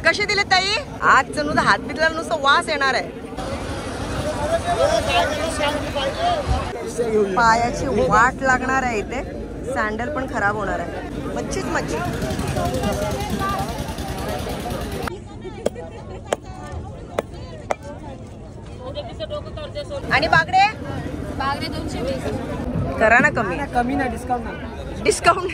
कशी दिले ताई? आज नुसतं हात पितला नुसतं वास येणार आहे. पायाची वाट लागणार आहे इथे. सँडल पण खराब होणार आहे. मच्छीच मच्छी. आणि बागडे 220 करा ना. कमी ना. डिस्काउंट.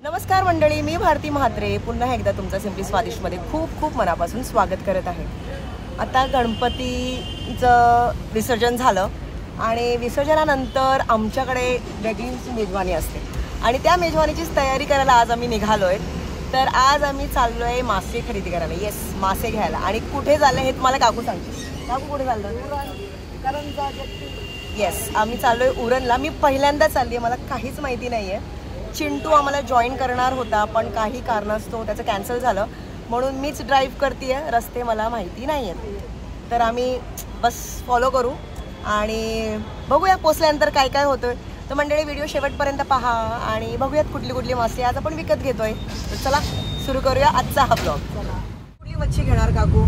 नमस्कार मंडळी, मी भारती म्हात्रे पुन्हा एकदा तुमचं सिम्पली स्वादिष्टमध्ये खूप खूप मनापासून स्वागत करत आहे. आता गणपतीचं विसर्जन झालं आणि विसर्जनानंतर आमच्याकडे वेगळीच मेजवानी असते आणि त्या मेजवानीचीच तयारी करायला आज आम्ही निघालो आहे. तर आज आम्ही चाललो आहे मासे खरेदी करायला. येस, मासे घ्यायला. आणि कुठे चाललं हे तुम्हाला काकू सांगते. काकू कुठे चाललो? येस, आम्ही चाललो आहे उरणला. मी पहिल्यांदा चालली आहे, मला काहीच माहिती नाही आहे. चिंटू आम्हाला जॉईन करणार होता पण काही कारणास्तव त्याचं कॅन्सल झालं, म्हणून मीच ड्राईव्ह करते आहे. रस्ते मला माहिती नाही आहेत. तर आम्ही बस फॉलो करू आणि बघूया पोचल्यानंतर काय काय होतोय. तर मंडळी व्हिडिओ शेवटपर्यंत पहा आणि बघूयात कुठली कुठली मासे आज आपण विकत घेतोय. तर चला सुरू करूया आजचा हा ब्लॉग. कुठली मच्छी घेणार काकू?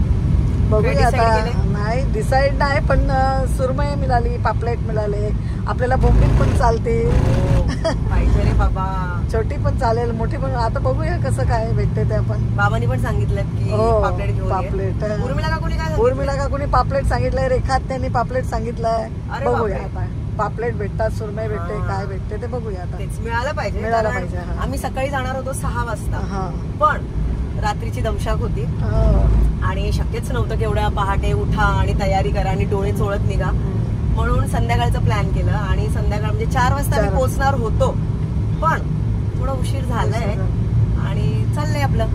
बघूया आता. नाही डिसाईड नाही, पण सुरमई मिळाली, पापलेट मिळाले. आपल्याला बोंबील पण चालते. पाहिजे रे बाबा. छोटी पण चालेल, मोठी पण. आता बघूया कसं काय भेटते ते. आपण बाबांनी पण सांगितलं की पापलेट घेऊन. पापलेट. उर्मिला काकूनी काय? उर्मिला काकूनी पापलेट सांगितलंय, रेखात त्यांनी पापलेट सांगितलंय. बघूया आता पापलेट भेटतात, सुरमई भेटते, काय भेटते ते बघूया आता. मिळालं पाहिजे. आम्ही सकाळी जाणार होतो 6 वाजता, पण रात्रीची दमशाक होती आणि शक्यच नव्हतं की एवढ्या पहाटे उठा आणि तयारी करा आणि डोळे चोळत निघा. म्हणून संध्याकाळचं प्लॅन केलं आणि संध्याकाळ म्हणजे 4 वाजता आम्ही पोहोचणार होतो, पण थोडा उशीर झालाय आणि चाललंय आपलं.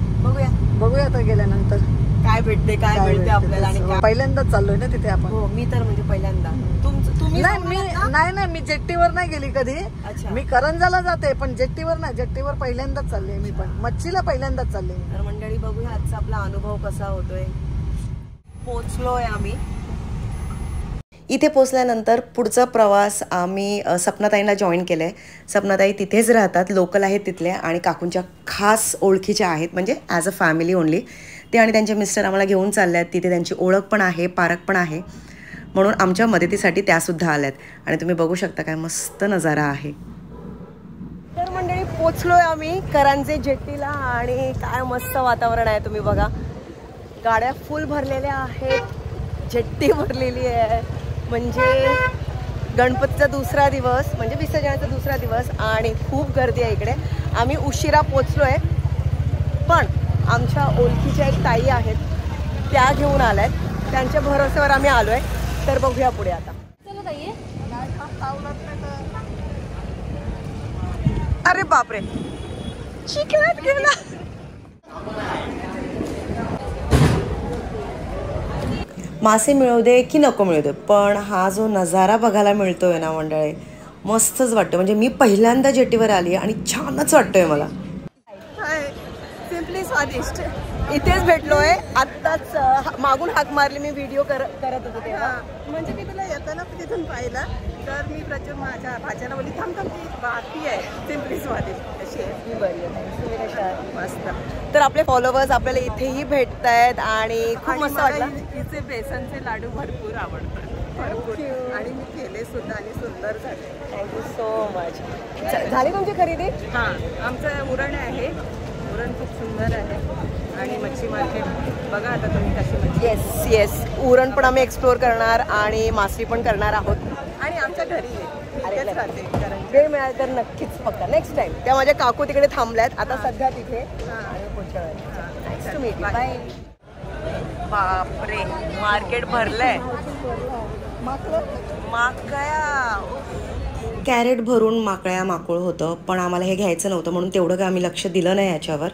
बघूया आता गेल्यानंतर काय भेटते, काय मिळते आपल्याला. आणि पहिल्यांदाच चाललोय ना तिथे आपण. हो, मी तर म्हणजे पहिल्यांदा. तुम्ही? नाही, मी जेट्टीवर नाही गेली कधी. मी करंजाला जाते पण जेट्टीवर नाही. जेट्टीवर पहिल्यांदाच चालले मी, पण मच्छीला पहिल्यांदाच चालले. तर मंडळी बघूया आजचा आपला अनुभव कसा होतोय. पोचलोय आम्ही. इथे पोचल्यानंतर पुढचा प्रवास आम्ही सपनाताईंना जॉईन केलं आहे. सपनाताई तिथेच राहतात, लोकल आहेत तिथल्या आणि काकूंच्या खास ओळखीच्या आहेत, म्हणजे ॲज अ फॅमिली ओनली. ते आणि त्यांचे मिस्टर आम्हाला घेऊन चालले आहेत. तिथे त्यांची ओळख पण आहे, पारख पण आहे, म्हणून आमच्या मदतीसाठी त्यासुद्धा आल्यात. आणि तुम्ही बघू शकता काय मस्त नजारा आहे. तर मंडळी पोचलोय आम्ही करंजे जेट्टीला आणि काय मस्त वातावरण आहे. तुम्ही बघा, गाड्या फुल भरलेल्या आहेत, जेट्टी भरलेली आहे. म्हणजे गणपतीचा दुसरा दिवस, म्हणजे विसर्जनाचा दुसरा दिवस आणि खूप गर्दी आहे इकडे. आम्ही उशिरा पोचलोय, पण आमच्या ओळखीच्या एक ताई आहेत, त्या घेऊन आल्यात. त्यांच्या भरोश्यावर आम्ही आलोय. तर बघूया पुढे आता. अरे बापरे, चिखलात गेला. मासे मिळू दे की नको मिळू दे, पण हा जो नजारा बघायला मिळतोय ना मंडळी, मस्तच वाटतं. म्हणजे मी पहिल्यांदा जेटीवर आली आणि छानच वाटतोय मला. सिम्पली स्वादिष्ट इथेच भेटलोय. आत्ताच मागून हाक मारली, मी व्हिडिओ करत होते तेव्हा. म्हणजे मी तुला येताना तिथून पाहिलं, तर मी प्रचंड माझ्या भाच्याला बोलली थांब ती बाकी आहे सिम्पली स्वादिष्ट. कशी आहे? मी बरी आहे, मस्त. तर आपले फॉलोवर्स आपल्याला इथेही भेटत आहेत आणि खूप मस्त वाटलं. तिचे बेसनचे लाडू भरपूर आवडतात, भरपूर. आणि मी केले सुद्धा आणि सुंदर झाले. Thank you so much. झाली तुमची खरेदी? हां, आमचं उरण आहे. उरण खूप सुंदर आहे आणि मच्छी मार्केट बघा आता तुम्ही कशी मच्छी. येस, उरण पण आम्ही एक्सप्लोर करणार आणि मासळी पण करणार आहोत. आणि आमच्या घरी राहते. वेळ मिळाला तर नक्कीच पक्का नेक्स्ट टाइम. त्या माझ्या काकू तिकडे थांबल्यात आता सध्या तिथे. बाय. बापरे, मार्केट भरलंय. माकळ्या, कॅरेट भरून माकूळ होतं, पण आम्हाला हे घ्यायचं नव्हतं म्हणून तेवढं काय आम्ही लक्ष दिलं नाही याच्यावर.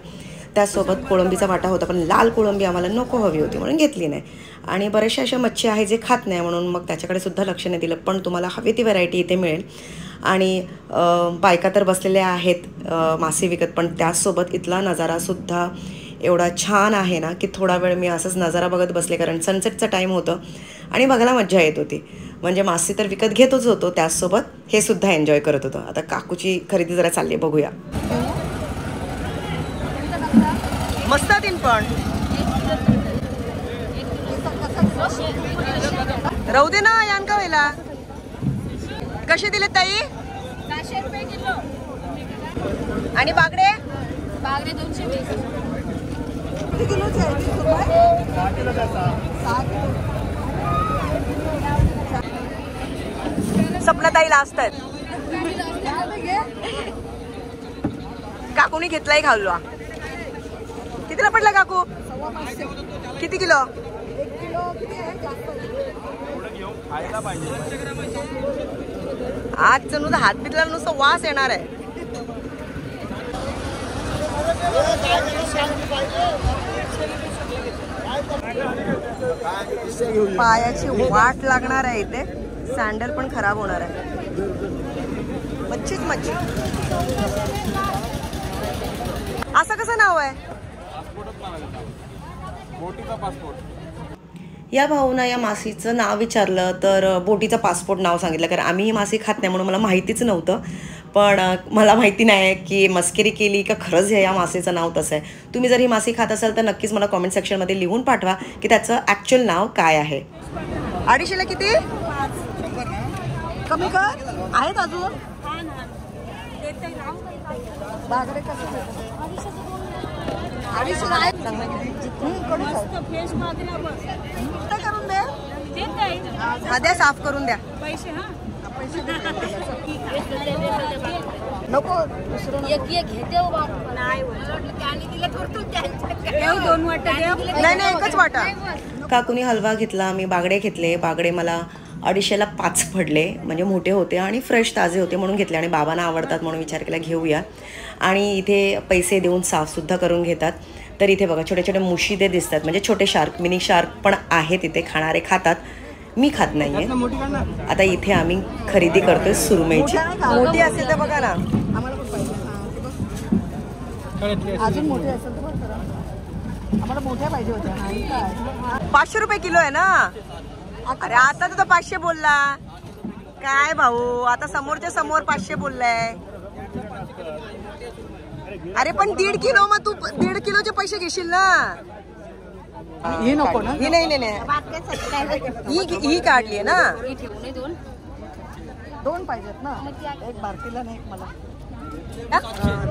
त्यासोबत कोळंबीचा वाटा होता, पण लाल कोळंबी आम्हाला नको हवी होती म्हणून घेतली नाही. आणि बऱ्याचशा अशा मच्छी आहे जे खात नाही म्हणून मग त्याच्याकडे सुद्धा लक्ष नाही दिलं. पण तुम्हाला हवी ती व्हरायटी इथे मिळेल. आणि बायका तर बसलेल्या आहेत मासे विकत, पण त्याचसोबत इथला नजारासुद्धा एवढा छान आहे ना की थोडा वेळ मी असंच नजारा बघत बसले, कारण सनसेटचा टाईम होतं आणि बघायला मज्जा येत होती. म्हणजे मासे तर विकत घेतच होतो, त्याचसोबत हे सुद्धा एन्जॉय करत होतो. आता काकूची खरेदी जरा चालली, बघूया. मस्त तीन पण राहू दे ना यान का वेळेला. कसे दिले ताई? 400 रुपये किलो. आणि बागडे? बागडे 220. किती किलोचे आहे? 20 रुपये. सपनाताई लास्ट आहेत. काकूनी घेतलाय खाल्लो. कितीला पडला काकू? किती किलो? 1 किलो किती आहे? आज नुसतं हात पितला नुसतं वास येणार आहे. पायाची वाट लागणार आहे इथे. सँडल पण खराब होणार आहे. मच्छीच मच्छी. असं कसं नाव आहे? या भाऊना या मासीचं नाव विचारलं तर बोटीचा पासपोर्ट नाव सांगितलं, कारण आम्ही ही मासी खात नाही म्हणून मला माहितीच नव्हतं. पण मला माहिती नाही की मस्करी केली का खरंच या मासेचं नाव तसं आहे. तुम्ही जर ही मासी खात असाल तर नक्कीच मला कॉमेंट सेक्शनमध्ये लिहून पाठवा की त्याचं ॲक्च्युअल नाव काय आहे. 250ला किती? कमी कर. आहेत अजून बागडे कसं करून द्या. हा द्या, साफ करून द्या. नको एक घेते हो बाप. नाही त्याने दिलं थोडं त्यांच्या 2 वाटा. नाही एकच वाटा. काकूनी हलवा घेतला, मी बागडे घेतले. बागडे मला 250ला 5 पडले, म्हणजे मोठे होते आणि फ्रेश ताजे होते म्हणून घेतले. आणि बाबांना आवडतात म्हणून विचार केला घेऊया. आणि इथे पैसे देऊन साफसुद्धा करून घेतात. तर इथे बघा छोटे छोटे मुशिदे दिसतात, म्हणजे छोटे शार्क, मिनी शार्क पण आहेत इथे. खाणारे खातात, मी खात नाहीये. आता इथे आम्ही खरेदी करतोय सुरमईची. मोठी असेल तर बघा ना. अजून मोठे असेल तर बघ. आम्हाला मोठ्या पाहिजे होत्या. 500 रुपये किलो आहे ना. अरे आता तुझा 500 बोलला काय भाऊ? आता समोरच्या समोर 500 बोललाय. अरे पण 1.5 किलो, मग तू 1.5 किलोचे पैसे घेशील ना. ही नको ना. ही नाही ही काढली आहे ना. 2 पाहिजेत ना. एक भारतीला नाही, एक मला.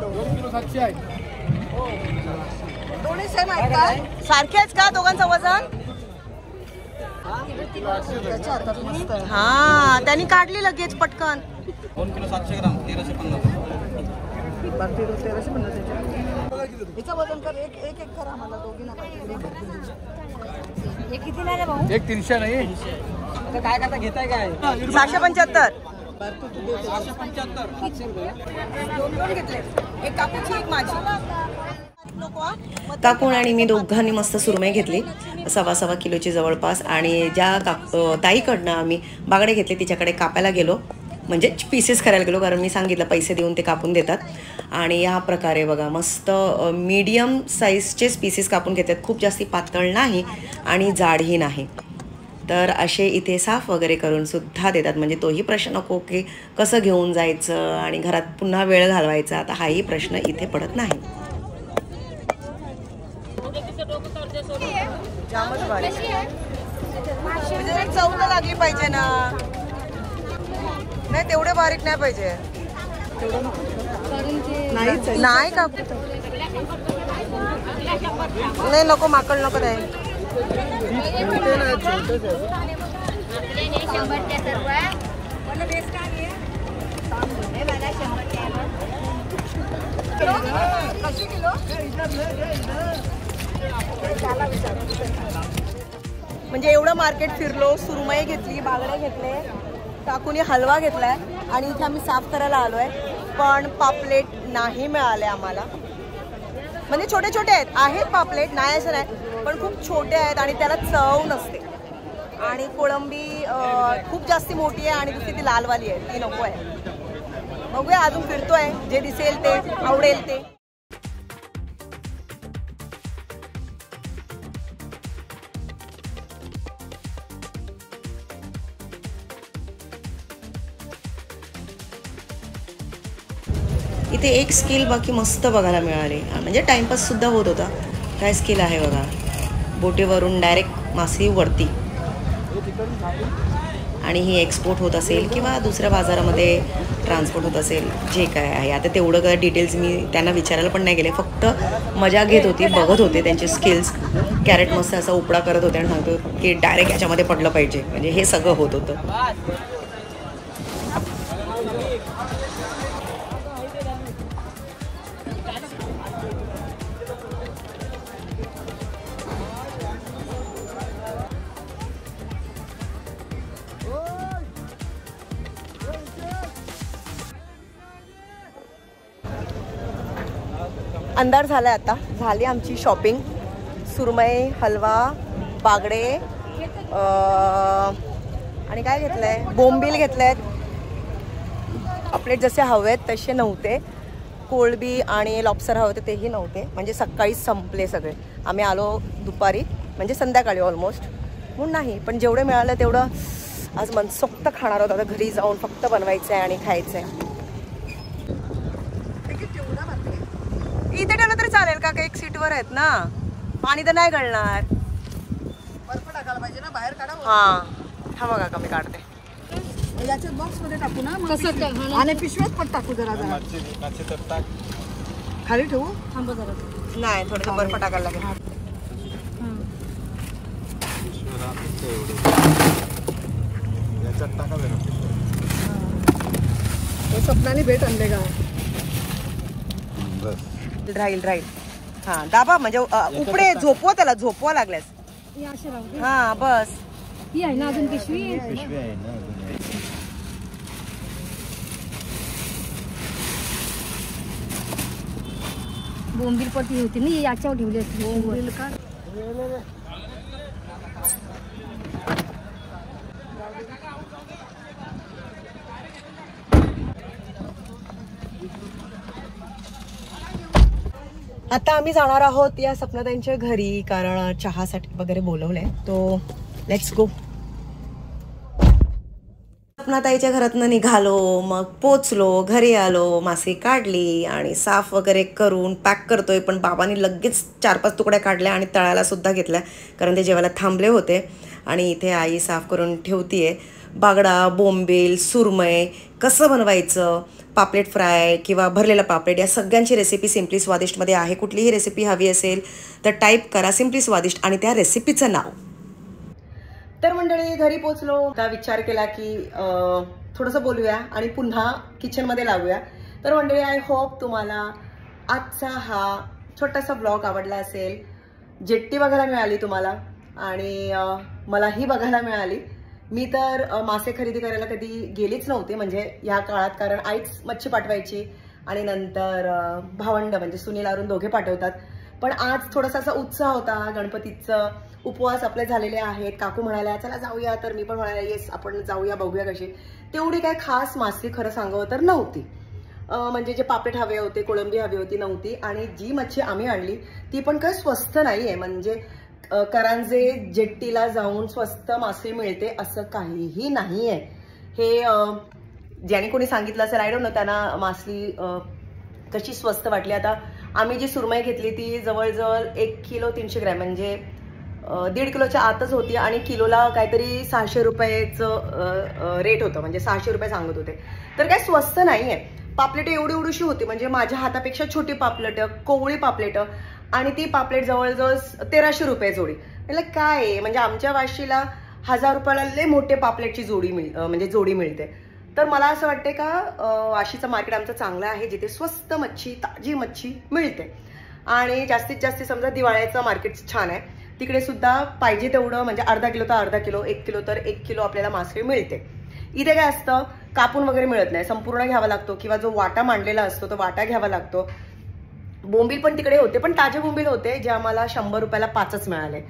2 किलो 700 आहे. दोन्ही सेम आहेत का? सारखेच का दोघांचं वजन? हा त्यांनी काढली लगेच पटकन. 2 किलो 700 ग्राम 1350. हिचं वजन कर. एक करा मला. दोघींना हे कितीला रे भाऊ? एक 300 नाही. काय करता घेताय काय? 775. 775. दोन घेतले, एक कापूची एक माझी. काकून आणि मी दोघांनी मस्त सुरमई घेतली 1.25 किलोची जवळपास. आणि ज्या ताईकडनं आम्ही बागडे घेतले तिच्याकडे कापायला गेलो, म्हणजे पीसेस करायला गेलो, कारण मी सांगितलं पैसे देऊन ते कापून देतात. आणि या प्रकारे बघा मस्त मीडियम साईजचेच पीसेस कापून घेतात. खूप जास्ती पातळ नाही आणि जाडही नाही. तर असे इथे साफ वगैरे करून सुद्धा देतात. म्हणजे तोही प्रश्न नको की कसं घेऊन जायचं आणि घरात पुन्हा वेळ घालवायचा. आता हाही प्रश्न इथे पडत नाही. जामच भारी. म्हणजे चव तर लागली पाहिजे ना. नाही तेवढे बारीक नाही पाहिजे. नाही का? नाही नको, माकड नको द्याय. म्हणजे एवढं मार्केट फिरलो, सुरमई घेतली, बागडे घेतले, काकूने हलवा घेतलाय आणि इथे आम्ही साफ करायला आलोय. पण पापलेट नाही मिळाले आम्हाला. म्हणजे छोटे छोटे आहेत पापलेट, नाही असं नाही, पण खूप छोटे आहेत आणि त्याला चव नसते. आणि कोळंबी खूप जास्ती मोठी आहे आणि दुसरी ती लालवाली आहे, ती नको आहे. बघूया अजून फिरतोय, जे दिसेल ते आवडेल ते. इथे एक स्किल बाकी मस्त बघायला मिळाली, म्हणजे टाइमपाससुद्धा होत होता. काय स्किल आहे बघा, बोटीवरून डायरेक्ट मासे वरती, आणि ही एक्सपोर्ट होत असेल किंवा दुसऱ्या बाजारामध्ये ट्रान्सपोर्ट होत असेल, जे काय आहे. आता तेवढं काय डिटेल्स मी त्यांना विचारायला पण नाही गेले, फक्त मजा घेत होती, बघत होते त्यांचे स्किल्स. कॅरेट मस्त असा उपडा करत होते आणि सांगतो की डायरेक्ट याच्यामध्ये पडलं पाहिजे, म्हणजे हे सगळं होत होतं. अंधार झालाय, आता झाली आमची शॉपिंग. सुरमई, हलवा, बागडे आणि काय घेतलंय, बोंबील घेतलेत. आपले जसे हवेत तसे नव्हते. कोळंबी आणि लॉबस्टर हवे होते तेही नव्हते, म्हणजे सकाळीच संपले सगळे. आम्ही आलो दुपारी, म्हणजे संध्याकाळी ऑलमोस्ट, म्हणून नाही. पण जेवढे मिळालं तेवढं आज मनसोक्त खाणार होतं. आता घरी जाऊन फक्त बनवायचं आहे आणि खायचं आहे. इथे ठेवलं तरी चालेल का, एक सीटवर आहेत ना, पाणी तर नाही गळणार. बर्फ टाकायला पाहिजे ना, बाहेर काढा. हा हा बघा का मी काढते. याच्यात बॉक्स मध्ये टाकू ना आणि पिशव्यात पण टाकू. जरा जरा खाली ठेवू. थांबा जरा. नाही, थोडंसं बर्फ टाकायला लागेल. स्वप्नाने भेट आणले का. राहील हा, दाबा म्हणजे उपडे झोपवा, त्याला झोपवा लागल्यास. हा बस. ही आहे ना अजून पिशवी आहे ना. बोंबील पट्टी होती ना, याच्यावर ठेवली असते. बोंबील का आता आम्ही जाणार आहोत या सपनाताईंच्या घरी, कारण चहासाठी वगैरे बोलवलंय. तो लेट्स गो. सपनाताईच्या घरातनं निघालो, मग पोचलो, घरी आलो, मासे काढली आणि साफ वगैरे करून पॅक करतोय. पण बाबांनी लगेच 4-5 तुकड्या काढल्या आणि तळायला सुद्धा घेतल्या, कारण ते जेवायला थांबले होते. आणि इथे आई साफ करून ठेवतीये. बागडा, बोंबील, सुरमई कसं बनवायचं, पापलेट फ्राय किंवा भरलेला पापलेट, या सगळ्यांची रेसिपी सिम्पली स्वादिष्टमध्ये आहे. कुठलीही रेसिपी हवी असेल तर टाईप करा सिम्पली स्वादिष्ट आणि त्या रेसिपीचं नाव. तर मंडळी घरी पोचलो. आता विचार केला की थोडंसं बोलूया आणि पुन्हा किचनमध्ये लागूया. तर मंडळी आय होप तुम्हाला आजचा हा छोटासा ब्लॉग आवडला असेल. जेट्टी बघायला मिळाली तुम्हाला आणि मलाही बघायला मिळाली. मी तर मासे खरेदी करायला कधी गेलीच नव्हते म्हणजे ह्या काळात, कारण आईच मच्छी पाठवायची आणि नंतर भावंड म्हणजे सुनील अरुण दोघे पाठवतात. पण आज थोडासा असा उत्साह होता. गणपतीचं उपवास आपले झालेले आहेत. काकू म्हणाल्या चला जाऊया, तर मी पण म्हणाले येस आपण जाऊया, बघूया कशी. तेवढी काय खास मासे खरं सांगावं तर नव्हती. म्हणजे जे पापलेट हवे होते, कोळंबी हवी होती नव्हती. आणि जी मच्छी आम्ही आणली ती पण काय स्वस्त नाहीये. म्हणजे करांजे जेट्टीला जाऊन स्वस्त मासे मिळते असं काहीही नाहीये. हे ज्याने कोणी सांगितलं असेल आय डोंट नो, त्यांना मासली कशी स्वस्त वाटली. आता आम्ही जी सुरमई घेतली ती जवळजवळ 1 किलो 300 ग्रॅम म्हणजे 1.5 किलोच्या आतच होती आणि किलोला काहीतरी 600 रुपयाचं रेट होतं, म्हणजे 600 रुपये सांगत होते. तर काय स्वस्त नाहीये. पापलेट एवढी एवढीशी होती, म्हणजे माझ्या हातापेक्षा छोटी पापलेट, कोवळी पापलेट, आणि ती पापलेट जवळजवळ 1300 रुपये जोडी. म्हणजे काय आहे, म्हणजे आमच्या वाशीला 1000 रुपयाला लय मोठे पापलेटची जोडी म्हणजे जोडी मिळते. तर मला असं वाटते का वाशीचं मार्केट आमचं चांगलं आहे, जिथे स्वस्त मच्छी, ताजी मच्छी मिळते. आणि जास्तीत जास्त समजा दिवाळीचं मार्केट छान आहे, तिकडे सुद्धा पाहिजे तेवढं म्हणजे अर्धा किलो तर अर्धा किलो, 1 किलो तर 1 किलो आपल्याला मासे मिळते. इथे काय असतं, कापून वगैरे मिळत नाही, संपूर्ण घ्यावा लागतो किंवा जो वाटा मांडलेला असतो तो वाटा घ्यावा लागतो. बोंबील पण तिकडे होते, पण ताजे बोंबील होते जे आम्हाला 100 रुपयाला 5च मिळाले.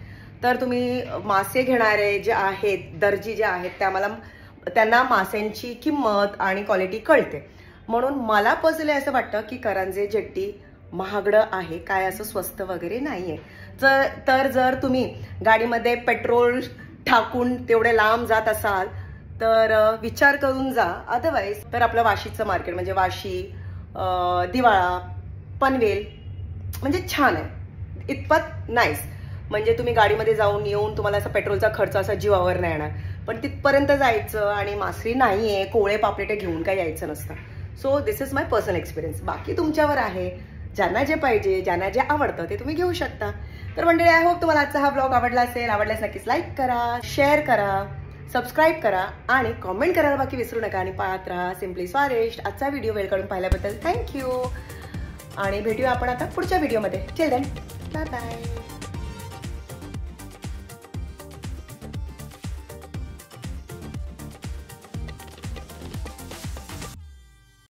तर तुम्ही मासे घेणारे जे आहेत, दर्जी जे आहेत, त्यांना मासेंची किंमत आणि क्वालिटी कळते. म्हणून मला पर्सनली असं वाटतं की करांजे जेट्टी महागडं आहे, काय असं स्वस्त वगैरे नाहीये. तर जर तुम्ही गाडीमध्ये पेट्रोल टाकून तेवढे लांब जात असाल तर विचार करून जा. अदरवाईज तर आपलं वाशीचं मार्केट म्हणजे वाशी, दिवाळा, पनवेल, म्हणजे छान आहे, इतपत नाईस. म्हणजे तुम्ही गाडीमध्ये जाऊन येऊन तुम्हाला असा पेट्रोलचा खर्च असा जीवावर नाही येणार. पण तिथपर्यंत जायचं आणि मासळी नाही आहे, कोवळे पापलेटे घेऊन काही यायचं नसतं. So this is my personal experience. बाकी तुमच्यावर आहे, ज्यांना जे पाहिजे, ज्यांना जे आवडतं ते तुम्ही घेऊ शकता. तर मंडळी, आय होप तुम्हाला आजचा हा ब्लॉग आवडला असेल. आवडल्यास नक्कीच लाईक करा, शेअर करा, सबस्क्राईब करा आणि कॉमेंट करायला बाकी विसरू नका. आणि पाहत राहा सिम्पली स्वादिष्ट. आजचा व्हिडिओ वेळ काढून पाहिल्याबद्दल थँक्यू. आणि भेटूया आपण आता पुढच्या व्हिडिओमध्ये. Till then, bye bye.